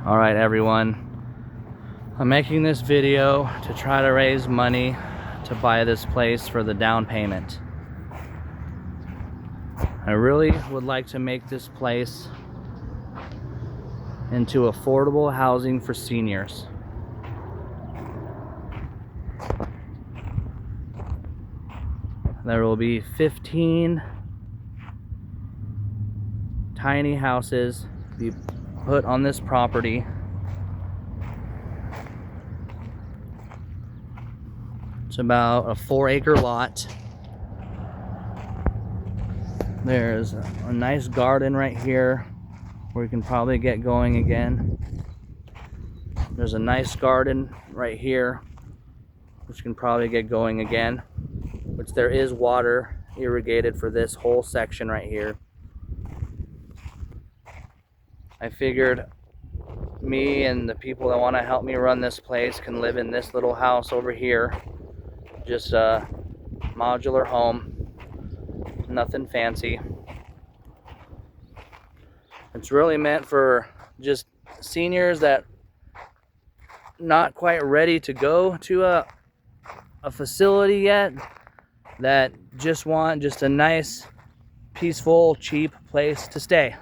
All right, everyone. I'm making this video to try to raise money to buy this place for the down payment. I really would like to make this place into affordable housing for seniors. There will be 15 tiny houses be put on this property. It's about a 4-acre lot. There's a nice garden right here where you can probably get going again. There's a nice garden right here which can probably get going again, which there is water irrigated for this whole section right here. I figured me and the people that want to help me run this place can live in this little house over here. Just a modular home, nothing fancy. It's really meant for just seniors that not quite ready to go to a facility yet, that just want just a nice, peaceful, cheap place to stay.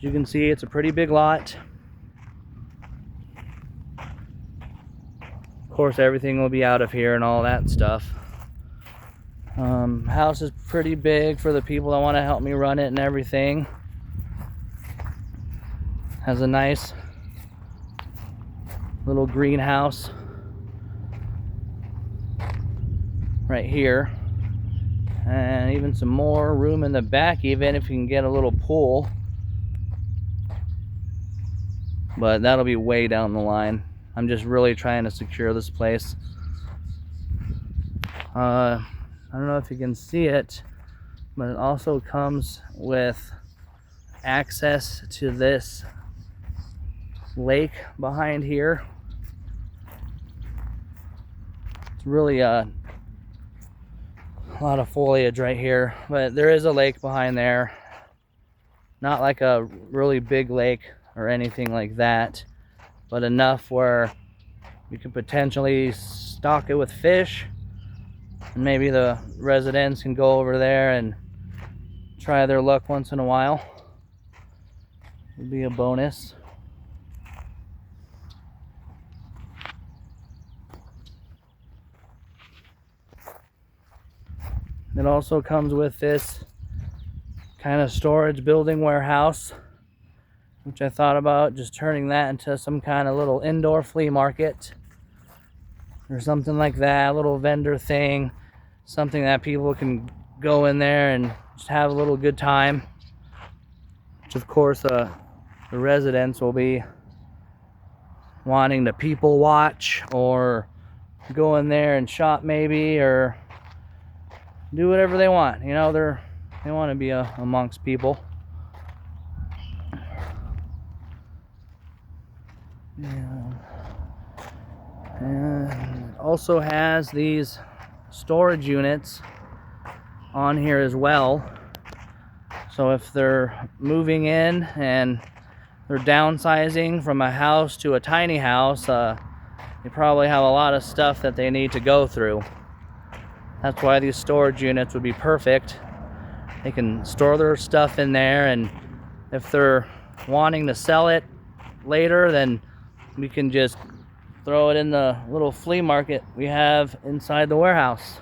As you can see, it's a pretty big lot. Of course, everything will be out of here and all that stuff. House is pretty big for the people that want to help me run it and everything. Has a nice little greenhouse right here, and even some more room in the back, even if you can get a little pool. But that'll be way down the line. I'm just really trying to secure this place. I don't know if you can see it, but it also comes with access to this lake behind here. It's really a lot of foliage right here, but there is a lake behind there. Not like a really big lake or anything like that, but enough where you could potentially stock it with fish, and maybe the residents can go over there and try their luck once in a while. It'd be a bonus. It also comes with this kind of storage building warehouse, which I thought about just turning that into some kind of little indoor flea market or something like that, a little vendor thing, something that people can go in there and just have a little good time, which of course the residents will be wanting to people watch or go in there and shop maybe, or do whatever they want. You know, they want to be amongst people. Yeah. And it also has these storage units on here as well. So if they're moving in and they're downsizing from a house to a tiny house, they probably have a lot of stuff that they need to go through. That's why these storage units would be perfect. They can store their stuff in there, and if they're wanting to sell it later, then we can just throw it in the little flea market we have inside the warehouse.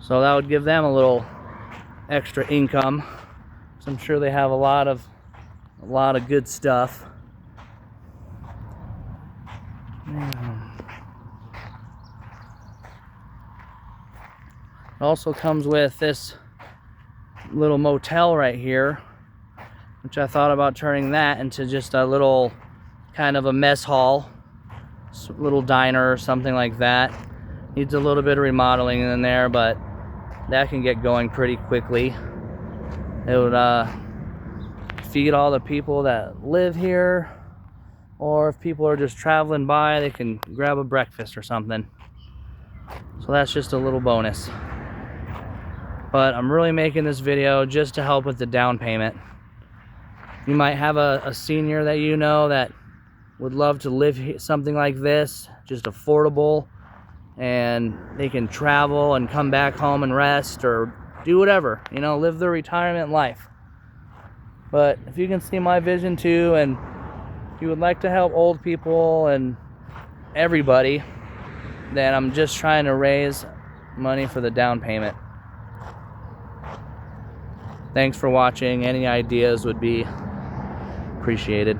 So that would give them a little extra income. So I'm sure they have a lot of good stuff. It also comes with this little motel right here, which I thought about turning that into just a little kind of a mess hall, little diner or something like that. Needs a little bit of remodeling in there, but that can get going pretty quickly. It would feed all the people that live here, or if people are just traveling by, they can grab a breakfast or something. So that's just a little bonus. But I'm really making this video just to help with the down payment. You might have a senior that you know that would love to live something like this, just affordable, and they can travel and come back home and rest or do whatever, you know, live their retirement life. But if you can see my vision too, and you would like to help old people and everybody, then I'm just trying to raise money for the down payment. Thanks for watching. Any ideas would be appreciated.